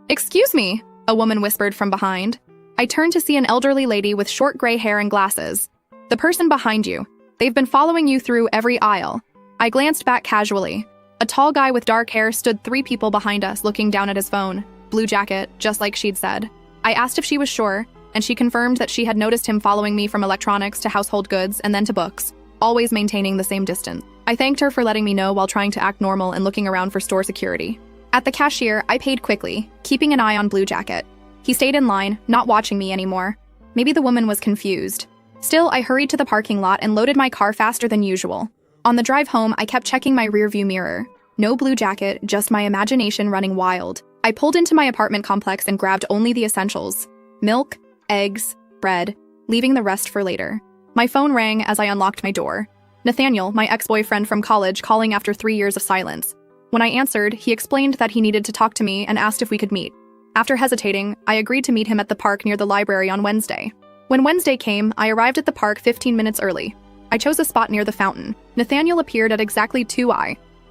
"Excuse me," a woman whispered from behind. I turned to see an elderly lady with short gray hair and glasses. "The person behind you. They've been following you through every aisle." I glanced back casually. A tall guy with dark hair stood 3 people behind us looking down at his phone. Blue jacket, just like she'd said. I asked if she was sure, and she confirmed that she had noticed him following me from electronics to household goods and then to books, always maintaining the same distance. I thanked her for letting me know while trying to act normal and looking around for store security. At the cashier, I paid quickly, keeping an eye on Blue Jacket. He stayed in line, not watching me anymore. Maybe the woman was confused. Still, I hurried to the parking lot and loaded my car faster than usual. On the drive home, I kept checking my rearview mirror. No Blue Jacket, just my imagination running wild. I pulled into my apartment complex and grabbed only the essentials. Milk, eggs, bread, leaving the rest for later. My phone rang as I unlocked my door. Nathaniel, my ex-boyfriend from college, calling after 3 years of silence. When I answered, he explained that he needed to talk to me and asked if we could meet. After hesitating, I agreed to meet him at the park near the library on Wednesday. When Wednesday came, I arrived at the park 15 minutes early. I chose a spot near the fountain. Nathaniel appeared at exactly 2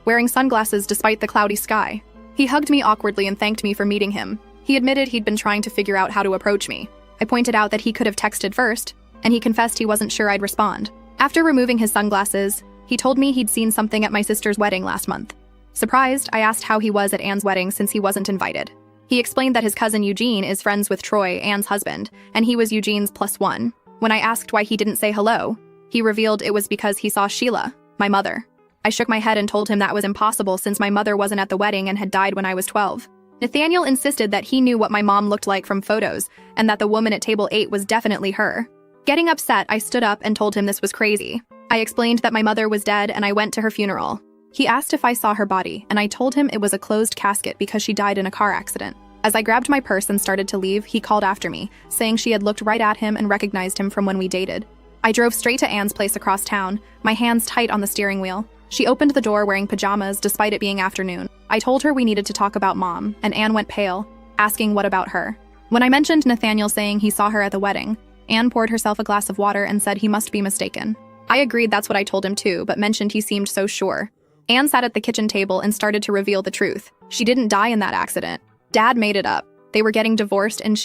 wearing sunglasses despite the cloudy sky. He hugged me awkwardly and thanked me for meeting him. He admitted he'd been trying to figure out how to approach me. I pointed out that he could have texted first, and he confessed he wasn't sure I'd respond. After removing his sunglasses, he told me he'd seen something at my sister's wedding last month. Surprised, I asked how he was at Anne's wedding since he wasn't invited. He explained that his cousin Eugene is friends with Troy, Anne's husband, and he was Eugene's +1. When I asked why he didn't say hello, he revealed it was because he saw Sheila, my mother. I shook my head and told him that was impossible since my mother wasn't at the wedding and had died when I was 12. Nathaniel insisted that he knew what my mom looked like from photos and that the woman at table 8 was definitely her. Getting upset, I stood up and told him this was crazy. I explained that my mother was dead and I went to her funeral. He asked if I saw her body, and I told him it was a closed casket because she died in a car accident. As I grabbed my purse and started to leave, he called after me, saying she had looked right at him and recognized him from when we dated. I drove straight to Anne's place across town, my hands tight on the steering wheel. She opened the door wearing pajamas despite it being afternoon. I told her we needed to talk about Mom, and Anne went pale, asking what about her. When I mentioned Nathaniel saying he saw her at the wedding, Anne poured herself a glass of water and said he must be mistaken. I agreed that's what I told him too, but mentioned he seemed so sure. Anne sat at the kitchen table and started to reveal the truth. She didn't die in that accident. Dad made it up. They were getting divorced and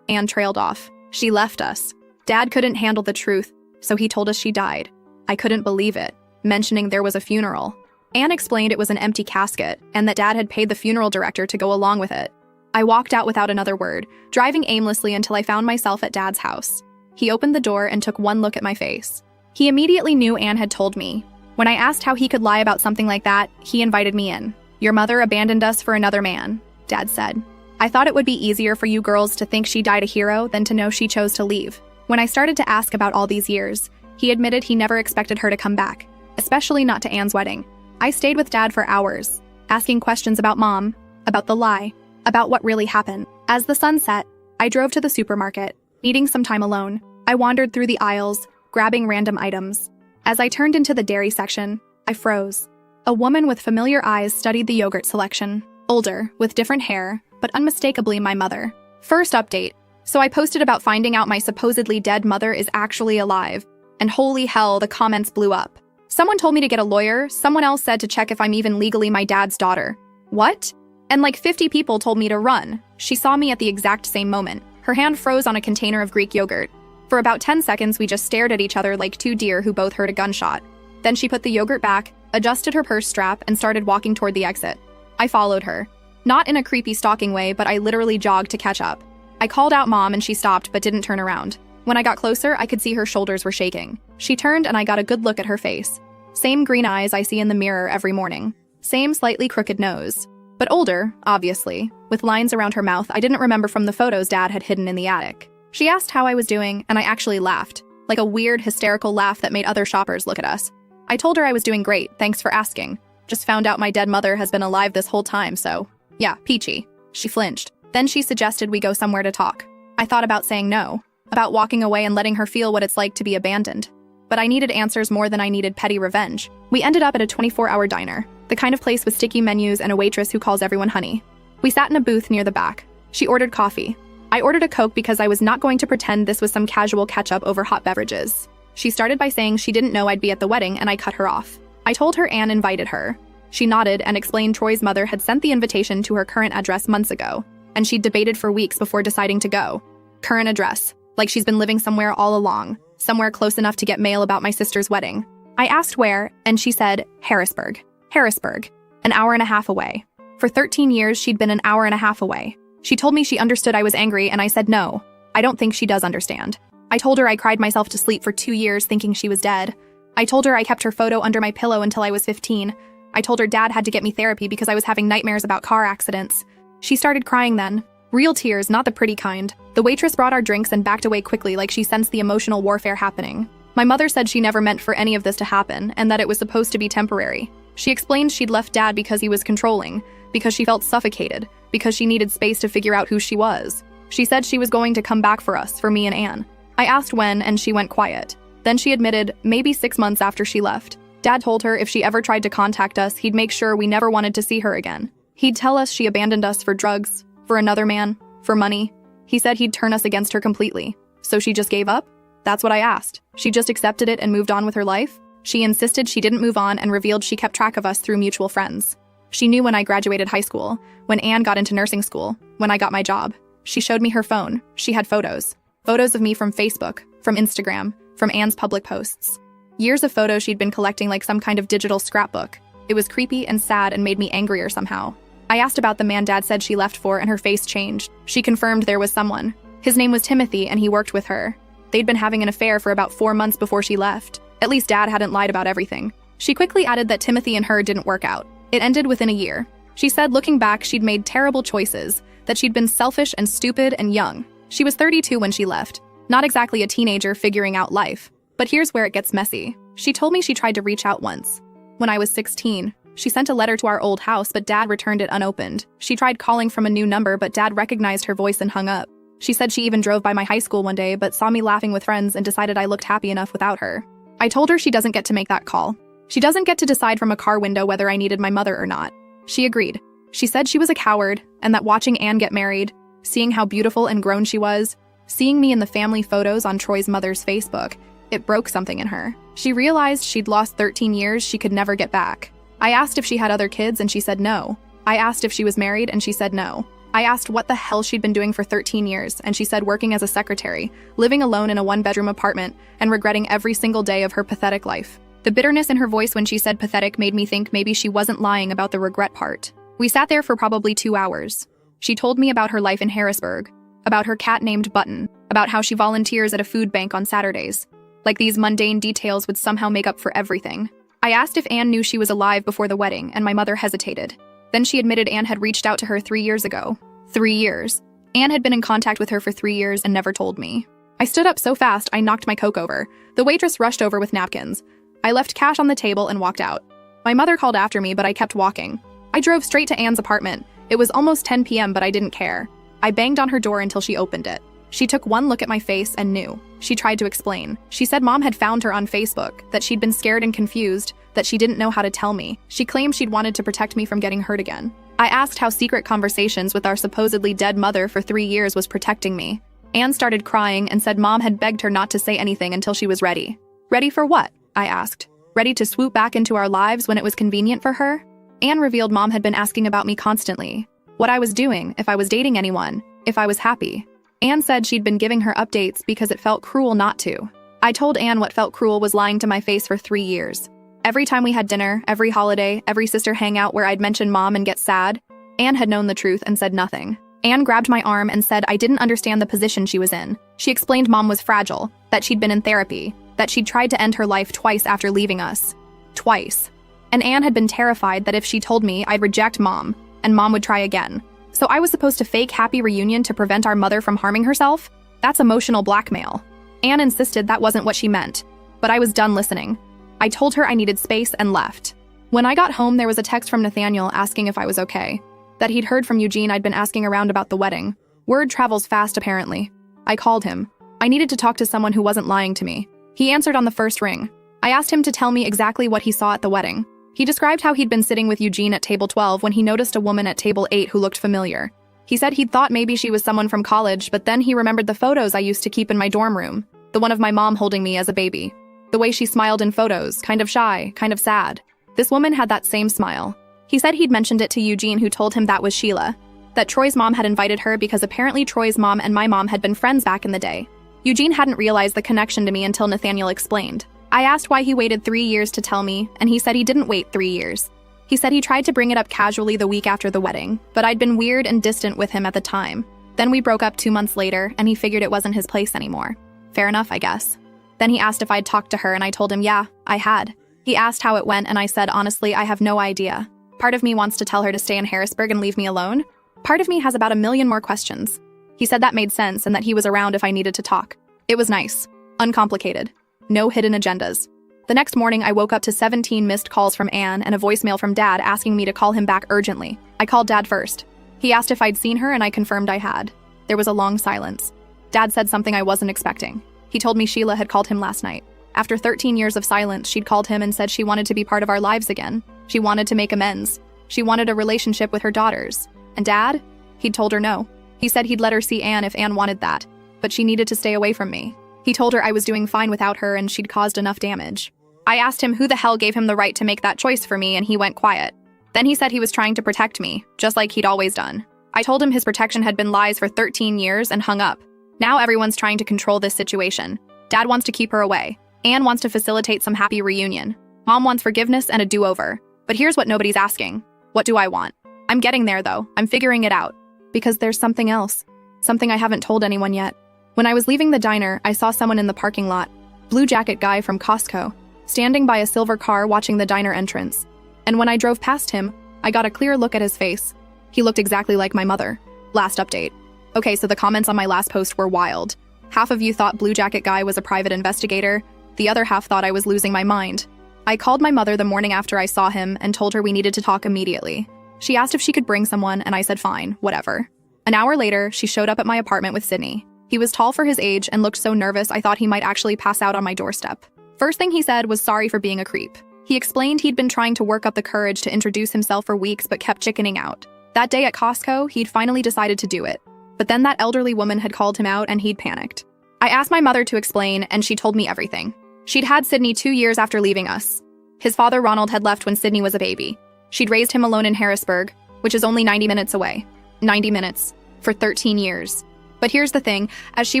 Anne trailed off. She left us. Dad couldn't handle the truth, so he told us she died. I couldn't believe it, mentioning there was a funeral. Anne explained it was an empty casket and that Dad had paid the funeral director to go along with it. I walked out without another word, driving aimlessly until I found myself at Dad's house. He opened the door and took one look at my face. He immediately knew Anne had told me. When I asked how he could lie about something like that, he invited me in. "Your mother abandoned us for another man," Dad said. "I thought it would be easier for you girls to think she died a hero than to know she chose to leave." When I started to ask about all these years, he admitted he never expected her to come back, especially not to Anne's wedding. I stayed with Dad for hours, asking questions about Mom, about the lie, about what really happened. As the sun set, I drove to the supermarket, needing some time alone. I wandered through the aisles, grabbing random items. As I turned into the dairy section, I froze. A woman with familiar eyes studied the yogurt selection. Older, with different hair, but unmistakably my mother. First update. So I posted about finding out my supposedly dead mother is actually alive. And holy hell, the comments blew up. Someone told me to get a lawyer, someone else said to check if I'm even legally my dad's daughter. What? And like 50 people told me to run. She saw me at the exact same moment. Her hand froze on a container of Greek yogurt. For about 10 seconds, we just stared at each other like 2 deer who both heard a gunshot. Then she put the yogurt back, adjusted her purse strap, and started walking toward the exit. I followed her. Not in a creepy stalking way, but I literally jogged to catch up. I called out Mom and she stopped but didn't turn around. When I got closer, I could see her shoulders were shaking. She turned and I got a good look at her face. Same green eyes I see in the mirror every morning. Same slightly crooked nose. But older, obviously, with lines around her mouth I didn't remember from the photos Dad had hidden in the attic. She asked how I was doing, and I actually laughed, like a weird, hysterical laugh that made other shoppers look at us. I told her I was doing great, thanks for asking. Just found out my dead mother has been alive this whole time, so yeah, peachy. She flinched. Then she suggested we go somewhere to talk. I thought about saying no, about walking away and letting her feel what it's like to be abandoned. But I needed answers more than I needed petty revenge. We ended up at a 24-hour diner, the kind of place with sticky menus and a waitress who calls everyone honey. We sat in a booth near the back. She ordered coffee. I ordered a Coke because I was not going to pretend this was some casual catch-up over hot beverages. She started by saying she didn't know I'd be at the wedding and I cut her off. I told her Anne invited her. She nodded and explained Troy's mother had sent the invitation to her current address months ago. and she'd debated for weeks before deciding to go. Current address, like she's been living somewhere all along, somewhere close enough to get mail about my sister's wedding. I asked where, and she said, Harrisburg. Harrisburg, an hour and a half away. For 13 years, she'd been an hour and a half away. She told me she understood I was angry, and I said no. I don't think she does understand. I told her I cried myself to sleep for 2 years thinking she was dead. I told her I kept her photo under my pillow until I was 15. I told her dad had to get me therapy because I was having nightmares about car accidents. She started crying then. Real tears, not the pretty kind. The waitress brought our drinks and backed away quickly like she sensed the emotional warfare happening. My mother said she never meant for any of this to happen and that it was supposed to be temporary. She explained she'd left dad because he was controlling, because she felt suffocated, because she needed space to figure out who she was. She said she was going to come back for us, for me and Anne. I asked when, and she went quiet. Then she admitted, maybe 6 months after she left. Dad told her if she ever tried to contact us, he'd make sure we never wanted to see her again. He'd tell us she abandoned us for drugs, for another man, for money. He said he'd turn us against her completely. So she just gave up? That's what I asked. She just accepted it and moved on with her life? She insisted she didn't move on and revealed she kept track of us through mutual friends. She knew when I graduated high school, when Anne got into nursing school, when I got my job. She showed me her phone. She had photos. Photos of me from Facebook, from Instagram, from Anne's public posts. Years of photos she'd been collecting like some kind of digital scrapbook. It was creepy and sad and made me angrier somehow. I asked about the man Dad said she left for and her face changed. She confirmed there was someone. His name was Timothy and he worked with her. They'd been having an affair for about 4 months before she left. At least Dad hadn't lied about everything. She quickly added that Timothy and her didn't work out. It ended within a year. She said looking back she'd made terrible choices, that she'd been selfish and stupid and young. She was 32 when she left. Not exactly a teenager figuring out life. But here's where it gets messy. She told me she tried to reach out once. When I was 16, she sent a letter to our old house, but Dad returned it unopened. She tried calling from a new number, but Dad recognized her voice and hung up. She said she even drove by my high school one day, but saw me laughing with friends and decided I looked happy enough without her. I told her she doesn't get to make that call. She doesn't get to decide from a car window whether I needed my mother or not. She agreed. She said she was a coward, and that watching Anne get married, seeing how beautiful and grown she was, seeing me in the family photos on Troy's mother's Facebook, it broke something in her. She realized she'd lost 13 years she could never get back. I asked if she had other kids, and she said no. I asked if she was married, and she said no. I asked what the hell she'd been doing for 13 years, and she said working as a secretary, living alone in a one-bedroom apartment, and regretting every single day of her pathetic life. The bitterness in her voice when she said pathetic made me think maybe she wasn't lying about the regret part. We sat there for probably 2 hours. She told me about her life in Harrisburg, about her cat named Button, about how she volunteers at a food bank on Saturdays. Like these mundane details would somehow make up for everything. I asked if Anne knew she was alive before the wedding, and my mother hesitated. Then she admitted Anne had reached out to her 3 years ago. 3 years. Anne had been in contact with her for 3 years and never told me. I stood up so fast I knocked my Coke over. The waitress rushed over with napkins. I left cash on the table and walked out. My mother called after me, but I kept walking. I drove straight to Anne's apartment. It was almost 10 p.m., but I didn't care. I banged on her door until she opened it. She took one look at my face and knew. She tried to explain. She said Mom had found her on Facebook, that she'd been scared and confused, that she didn't know how to tell me. She claimed she'd wanted to protect me from getting hurt again. I asked how secret conversations with our supposedly dead mother for 3 years was protecting me. Anne started crying and said Mom had begged her not to say anything until she was ready. Ready for what? I asked. Ready to swoop back into our lives when it was convenient for her? Anne revealed Mom had been asking about me constantly. What I was doing, if I was dating anyone, if I was happy. Anne said she'd been giving her updates because it felt cruel not to. I told Anne what felt cruel was lying to my face for 3 years. Every time we had dinner, every holiday, every sister hangout where I'd mention Mom and get sad, Anne had known the truth and said nothing. Anne grabbed my arm and said I didn't understand the position she was in. She explained Mom was fragile, that she'd been in therapy, that she'd tried to end her life twice after leaving us. Twice. And Anne had been terrified that if she told me, I'd reject Mom, and Mom would try again. So I was supposed to fake happy reunion to prevent our mother from harming herself? That's emotional blackmail. Anne insisted that wasn't what she meant, but I was done listening. I told her I needed space and left. When I got home, there was a text from Nathaniel asking if I was okay. That he'd heard from Eugene I'd been asking around about the wedding. Word travels fast, apparently. I called him. I needed to talk to someone who wasn't lying to me. He answered on the first ring. I asked him to tell me exactly what he saw at the wedding. He described how he'd been sitting with Eugene at table 12 when he noticed a woman at table 8 who looked familiar. He said he'd thought maybe she was someone from college, but then he remembered the photos I used to keep in my dorm room. The one of my mom holding me as a baby. The way she smiled in photos, kind of shy, kind of sad. This woman had that same smile. He said he'd mentioned it to Eugene, who told him that was Sheila. that Troy's mom had invited her because apparently Troy's mom and my mom had been friends back in the day. Eugene hadn't realized the connection to me until Nathaniel explained. I asked why he waited 3 years to tell me, and he said he didn't wait 3 years. He said he tried to bring it up casually the week after the wedding, but I'd been weird and distant with him at the time. Then we broke up 2 months later, and he figured it wasn't his place anymore. Fair enough, I guess. Then he asked if I'd talked to her, and I told him, yeah, I had. He asked how it went, and I said, honestly, I have no idea. Part of me wants to tell her to stay in Harrisburg and leave me alone. Part of me has about 1,000,000 more questions. He said that made sense and that he was around if I needed to talk. It was nice. Uncomplicated. No hidden agendas. The next morning, I woke up to 17 missed calls from Anne and a voicemail from Dad asking me to call him back urgently. I called Dad first. He asked if I'd seen her, and I confirmed I had. There was a long silence. Dad said something I wasn't expecting. He told me Sheila had called him last night. After 13 years of silence, she'd called him and said she wanted to be part of our lives again. She wanted to make amends. She wanted a relationship with her daughters. And Dad? He'd told her no. He said he'd let her see Anne if Anne wanted that, but she needed to stay away from me. He told her I was doing fine without her and she'd caused enough damage. I asked him who the hell gave him the right to make that choice for me, and he went quiet. Then he said he was trying to protect me, just like he'd always done. I told him his protection had been lies for 13 years and hung up. Now everyone's trying to control this situation. Dad wants to keep her away. Anne wants to facilitate some happy reunion. Mom wants forgiveness and a do-over. But here's what nobody's asking. What do I want? I'm getting there, though. I'm figuring it out. Because there's something else. Something I haven't told anyone yet. When I was leaving the diner, I saw someone in the parking lot. Blue jacket guy from Costco. Standing by a silver car watching the diner entrance. And when I drove past him, I got a clear look at his face. He looked exactly like my mother. Last update. Okay, so the comments on my last post were wild. Half of you thought Blue Jacket Guy was a private investigator. The other half thought I was losing my mind. I called my mother the morning after I saw him and told her we needed to talk immediately. She asked if she could bring someone, and I said fine, whatever. An hour later, she showed up at my apartment with Sydney. He was tall for his age and looked so nervous I thought he might actually pass out on my doorstep. First thing he said was sorry for being a creep. He explained he'd been trying to work up the courage to introduce himself for weeks but kept chickening out. That day at Costco, he'd finally decided to do it. But then that elderly woman had called him out and he'd panicked. I asked my mother to explain, and she told me everything. She'd had Sydney 2 years after leaving us. His father Ronald had left when Sydney was a baby. She'd raised him alone in Harrisburg, which is only 90 minutes away. 90 minutes. For 13 years. But here's the thing, as she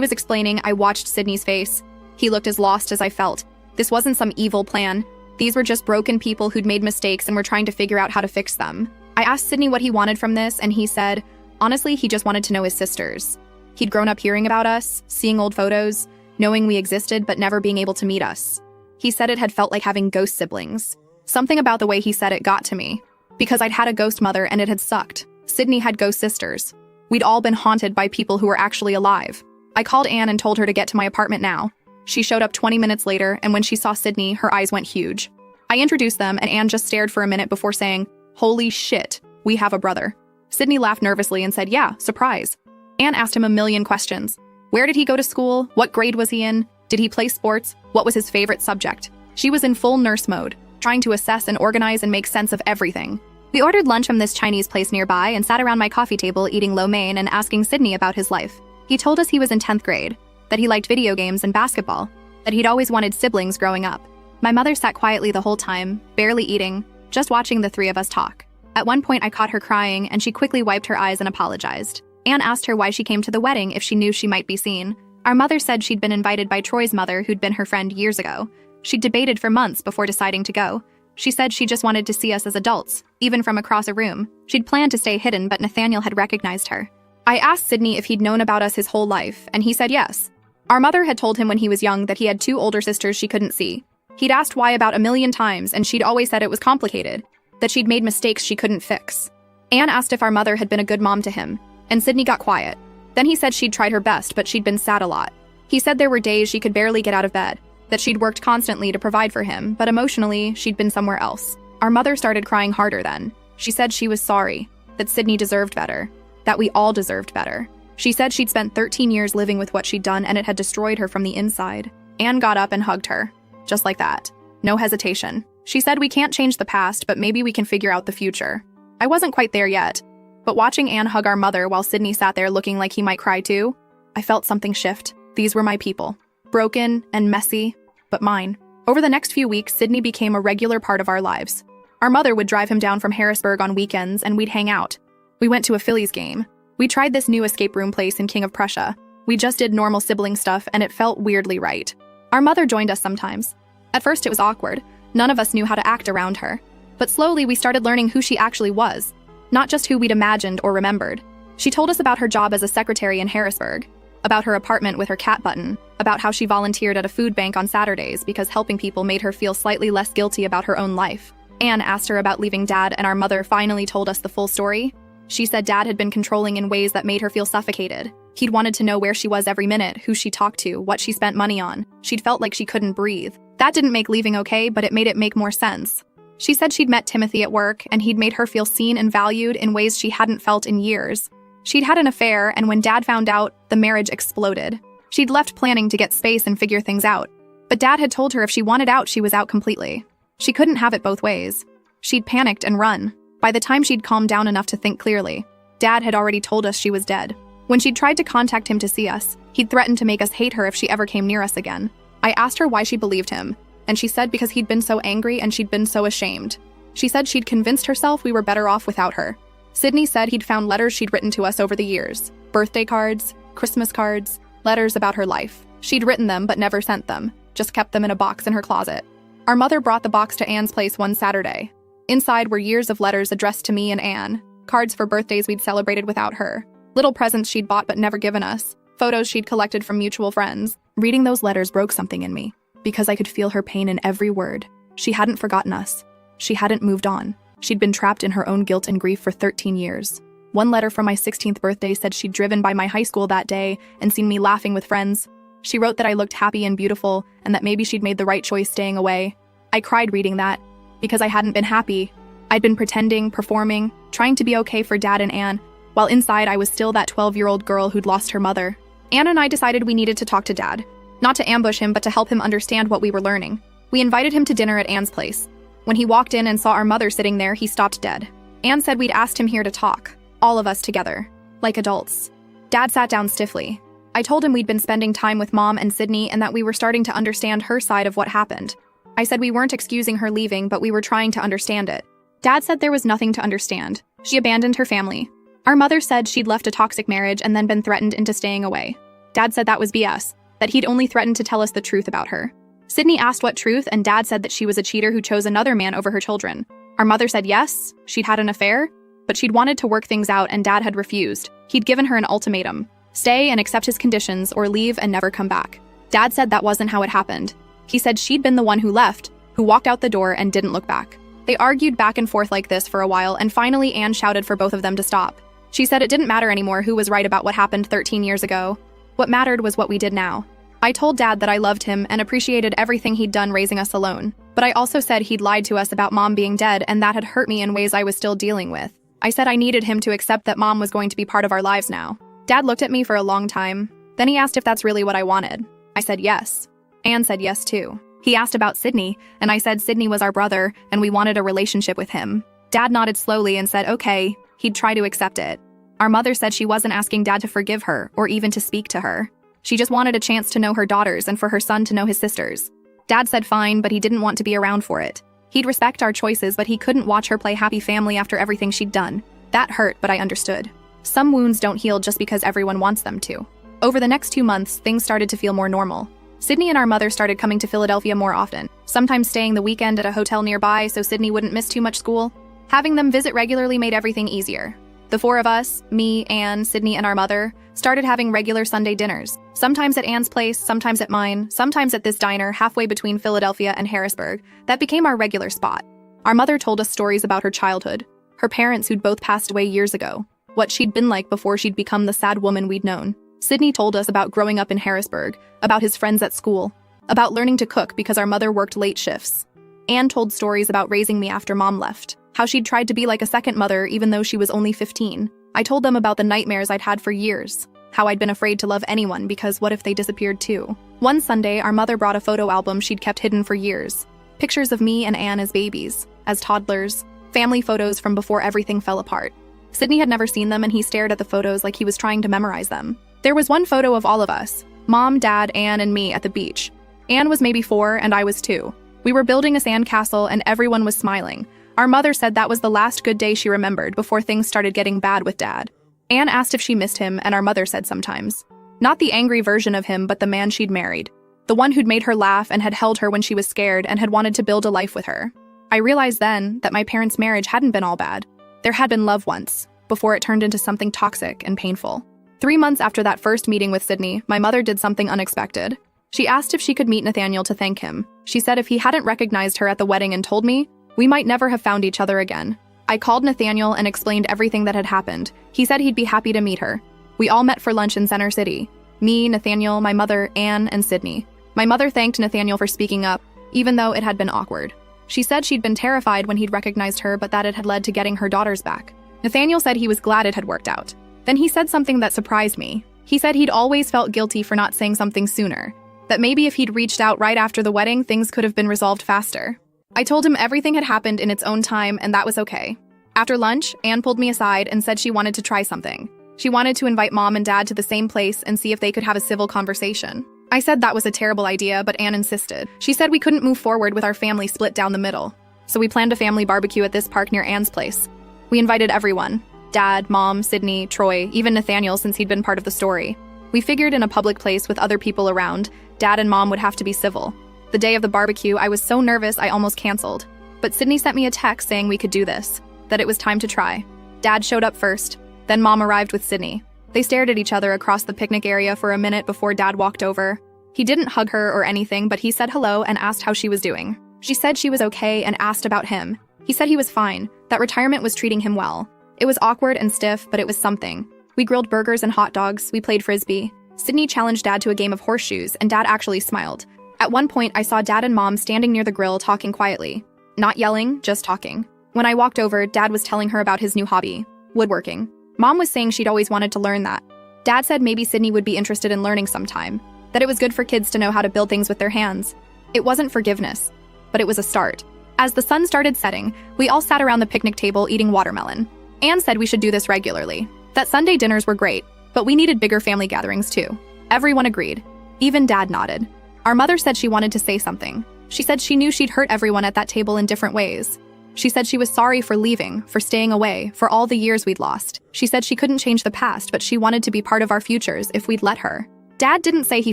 was explaining, I watched Sydney's face. He looked as lost as I felt. This wasn't some evil plan. These were just broken people who'd made mistakes and were trying to figure out how to fix them. I asked Sydney what he wanted from this, and he said, honestly, he just wanted to know his sisters. He'd grown up hearing about us, seeing old photos, knowing we existed but never being able to meet us. He said it had felt like having ghost siblings. Something about the way he said it got to me. Because I'd had a ghost mother and it had sucked. Sydney had ghost sisters. We'd all been haunted by people who were actually alive. I called Anne and told her to get to my apartment now. She showed up 20 minutes later, and when she saw Sydney, her eyes went huge. I introduced them, and Anne just stared for a minute before saying, holy shit, we have a brother. Sydney laughed nervously and said, yeah, surprise. Anne asked him a million questions. Where did he go to school? What grade was he in? Did he play sports? What was his favorite subject? She was in full nurse mode, trying to assess and organize and make sense of everything. We ordered lunch from this Chinese place nearby and sat around my coffee table eating lo mein and asking Sydney about his life. He told us he was in 10th grade, that he liked video games and basketball, that he'd always wanted siblings growing up. My mother sat quietly the whole time, barely eating, just watching the three of us talk. At one point, I caught her crying, and she quickly wiped her eyes and apologized. Anne asked her why she came to the wedding if she knew she might be seen. Our mother said she'd been invited by Troy's mother, who'd been her friend years ago. She'd debated for months before deciding to go. She said she just wanted to see us as adults, even from across a room. She'd planned to stay hidden, but Nathaniel had recognized her. I asked Sydney if he'd known about us his whole life, and he said yes. Our mother had told him when he was young that he had 2 older sisters she couldn't see. He'd asked why about 1,000,000 times, and she'd always said it was complicated, that she'd made mistakes she couldn't fix. Anne asked if our mother had been a good mom to him, and Sydney got quiet. Then he said she'd tried her best, but she'd been sad a lot. He said there were days she could barely get out of bed, that she'd worked constantly to provide for him, but emotionally, she'd been somewhere else. Our mother started crying harder then. She said she was sorry, that Sydney deserved better, that we all deserved better. She said she'd spent 13 years living with what she'd done and it had destroyed her from the inside. Anne got up and hugged her. Just like that. No hesitation. She said we can't change the past, but maybe we can figure out the future. I wasn't quite there yet, but watching Anne hug our mother while Sydney sat there looking like he might cry too, I felt something shift. These were my people. Broken and messy, but mine. Over the next few weeks, Sydney became a regular part of our lives. Our mother would drive him down from Harrisburg on weekends and we'd hang out. We went to a Phillies game. We tried this new escape room place in King of Prussia. We just did normal sibling stuff and it felt weirdly right. Our mother joined us sometimes. At first it was awkward. None of us knew how to act around her. But slowly we started learning who she actually was, not just who we'd imagined or remembered. She told us about her job as a secretary in Harrisburg, about her apartment with her cat button, about how she volunteered at a food bank on Saturdays because helping people made her feel slightly less guilty about her own life. Anne asked her about leaving Dad, and our mother finally told us the full story. She said Dad had been controlling in ways that made her feel suffocated. He'd wanted to know where she was every minute, who she talked to, what she spent money on. She'd felt like she couldn't breathe. That didn't make leaving okay, but it made it make more sense. She said she'd met Timothy at work, and he'd made her feel seen and valued in ways she hadn't felt in years. She'd had an affair, and when Dad found out, the marriage exploded. She'd left planning to get space and figure things out. But Dad had told her if she wanted out, she was out completely. She couldn't have it both ways. She'd panicked and run. By the time she'd calmed down enough to think clearly, Dad had already told us she was dead. When she'd tried to contact him to see us, he'd threatened to make us hate her if she ever came near us again. I asked her why she believed him, and she said because he'd been so angry and she'd been so ashamed. She said she'd convinced herself we were better off without her. Sydney said he'd found letters she'd written to us over the years. Birthday cards, Christmas cards, letters about her life. She'd written them but never sent them, just kept them in a box in her closet. Our mother brought the box to Anne's place one Saturday. Inside were years of letters addressed to me and Anne, cards for birthdays we'd celebrated without her, little presents she'd bought but never given us, photos she'd collected from mutual friends. Reading those letters broke something in me, because I could feel her pain in every word. She hadn't forgotten us. She hadn't moved on. She'd been trapped in her own guilt and grief for 13 years. One letter from my 16th birthday said she'd driven by my high school that day and seen me laughing with friends. She wrote that I looked happy and beautiful and that maybe she'd made the right choice staying away. I cried reading that, because I hadn't been happy. I'd been pretending, performing, trying to be okay for Dad and Anne, while inside I was still that 12-year-old girl who'd lost her mother. Anne and I decided we needed to talk to Dad. Not to ambush him, but to help him understand what we were learning. We invited him to dinner at Anne's place. When he walked in and saw our mother sitting there, he stopped dead. Anne said we'd asked him here to talk, all of us together, like adults. Dad sat down stiffly. I told him we'd been spending time with Mom and Sydney and that we were starting to understand her side of what happened. I said we weren't excusing her leaving, but we were trying to understand it. Dad said there was nothing to understand. She abandoned her family. Our mother said she'd left a toxic marriage and then been threatened into staying away. Dad said that was BS, that he'd only threatened to tell us the truth about her. Sydney asked what truth, and Dad said that she was a cheater who chose another man over her children. Our mother said yes, she'd had an affair, but she'd wanted to work things out and Dad had refused. He'd given her an ultimatum: stay and accept his conditions or leave and never come back. Dad said that wasn't how it happened. He said she'd been the one who left, who walked out the door and didn't look back. They argued back and forth like this for a while, and finally Anne shouted for both of them to stop. She said it didn't matter anymore who was right about what happened 13 years ago. What mattered was what we did now. I told Dad that I loved him and appreciated everything he'd done raising us alone, but I also said he'd lied to us about Mom being dead, and that had hurt me in ways I was still dealing with. I said I needed him to accept that Mom was going to be part of our lives now. Dad looked at me for a long time. Then he asked if that's really what I wanted. I said yes. Anne said yes too. He asked about Sydney, and I said Sydney was our brother and we wanted a relationship with him. Dad nodded slowly and said okay, he'd try to accept it. Our mother said she wasn't asking Dad to forgive her or even to speak to her. She just wanted a chance to know her daughters and for her son to know his sisters. Dad said fine, but he didn't want to be around for it. He'd respect our choices, but he couldn't watch her play happy family after everything she'd done. That hurt, but I understood. Some wounds don't heal just because everyone wants them to. Over the next 2 months, things started to feel more normal. Sydney and our mother started coming to Philadelphia more often, sometimes staying the weekend at a hotel nearby so Sydney wouldn't miss too much school. Having them visit regularly made everything easier. The four of us, me, Anne, Sydney, and our mother, started having regular Sunday dinners, sometimes at Anne's place, sometimes at mine, sometimes at this diner halfway between Philadelphia and Harrisburg. That became our regular spot. Our mother told us stories about her childhood, her parents who'd both passed away years ago, what she'd been like before she'd become the sad woman we'd known. Sydney told us about growing up in Harrisburg, about his friends at school, about learning to cook because our mother worked late shifts. Anne told stories about raising me after Mom left, how she'd tried to be like a second mother even though she was only 15. I told them about the nightmares I'd had for years, how I'd been afraid to love anyone because what if they disappeared too? One Sunday, our mother brought a photo album she'd kept hidden for years. Pictures of me and Anne as babies, as toddlers, family photos from before everything fell apart. Sydney had never seen them and he stared at the photos like he was trying to memorize them. There was one photo of all of us, Mom, Dad, Anne, and me at the beach. Anne was maybe 4 and I was 2. We were building a sandcastle and everyone was smiling. Our mother said that was the last good day she remembered before things started getting bad with Dad. Anne asked if she missed him, and our mother said sometimes. Not the angry version of him, but the man she'd married. The one who'd made her laugh and had held her when she was scared and had wanted to build a life with her. I realized then that my parents' marriage hadn't been all bad. There had been love once, before it turned into something toxic and painful. 3 months after that first meeting with Sydney, my mother did something unexpected. She asked if she could meet Nathaniel to thank him. She said if he hadn't recognized her at the wedding and told me, we might never have found each other again. I called Nathaniel and explained everything that had happened. He said he'd be happy to meet her. We all met for lunch in Center City. Me, Nathaniel, my mother, Anne, and Sydney. My mother thanked Nathaniel for speaking up, even though it had been awkward. She said she'd been terrified when he'd recognized her, but that it had led to getting her daughters back. Nathaniel said he was glad it had worked out. Then he said something that surprised me. He said he'd always felt guilty for not saying something sooner. That maybe if he'd reached out right after the wedding, things could have been resolved faster. I told him everything had happened in its own time and that was okay. After lunch, Anne pulled me aside and said she wanted to try something. She wanted to invite Mom and Dad to the same place and see if they could have a civil conversation. I said that was a terrible idea, but Anne insisted. She said we couldn't move forward with our family split down the middle. So we planned a family barbecue at this park near Anne's place. We invited everyone. Dad, Mom, Sydney, Troy, even Nathaniel since he'd been part of the story. We figured in a public place with other people around, Dad and Mom would have to be civil. The day of the barbecue, I was so nervous I almost canceled. But Sydney sent me a text saying we could do this, that it was time to try. Dad showed up first, then Mom arrived with Sydney. They stared at each other across the picnic area for a minute before Dad walked over. He didn't hug her or anything, but he said hello and asked how she was doing. She said she was okay and asked about him. He said he was fine, that retirement was treating him well. It was awkward and stiff, but it was something. We grilled burgers and hot dogs, we played frisbee. Sydney challenged Dad to a game of horseshoes, and Dad actually smiled. At one point, I saw Dad and Mom standing near the grill talking quietly. Not yelling, just talking. When I walked over, Dad was telling her about his new hobby, woodworking. Mom was saying she'd always wanted to learn that. Dad said maybe Sydney would be interested in learning sometime, that it was good for kids to know how to build things with their hands. It wasn't forgiveness, but it was a start. As the sun started setting, we all sat around the picnic table eating watermelon. Anne said we should do this regularly, that Sunday dinners were great, but we needed bigger family gatherings too. Everyone agreed. Even Dad nodded. Our mother said she wanted to say something. She said she knew she'd hurt everyone at that table in different ways. She said she was sorry for leaving, for staying away, for all the years we'd lost. She said she couldn't change the past, but she wanted to be part of our futures if we'd let her. Dad didn't say he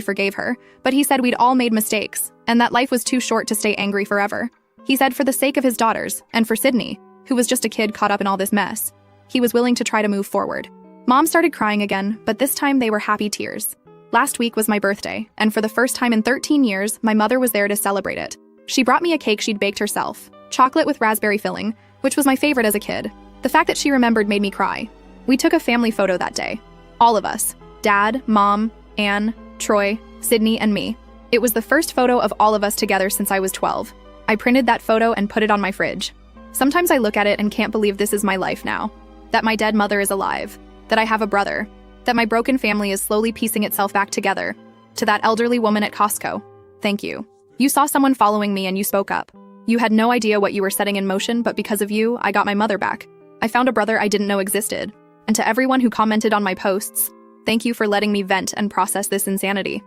forgave her, but he said we'd all made mistakes, and that life was too short to stay angry forever. He said for the sake of his daughters, and for Sydney, who was just a kid caught up in all this mess, he was willing to try to move forward. Mom started crying again, but this time they were happy tears. Last week was my birthday, and for the first time in 13 years, my mother was there to celebrate it. She brought me a cake she'd baked herself, chocolate with raspberry filling, which was my favorite as a kid. The fact that she remembered made me cry. We took a family photo that day. All of us. Dad, Mom, Anne, Troy, Sydney, and me. It was the first photo of all of us together since I was 12. I printed that photo and put it on my fridge. Sometimes I look at it and can't believe this is my life now. That my dead mother is alive. That I have a brother. That my broken family is slowly piecing itself back together. To that elderly woman at Costco, thank you. You saw someone following me and you spoke up. You had no idea what you were setting in motion, but because of you, I got my mother back. I found a brother I didn't know existed. And to everyone who commented on my posts, thank you for letting me vent and process this insanity.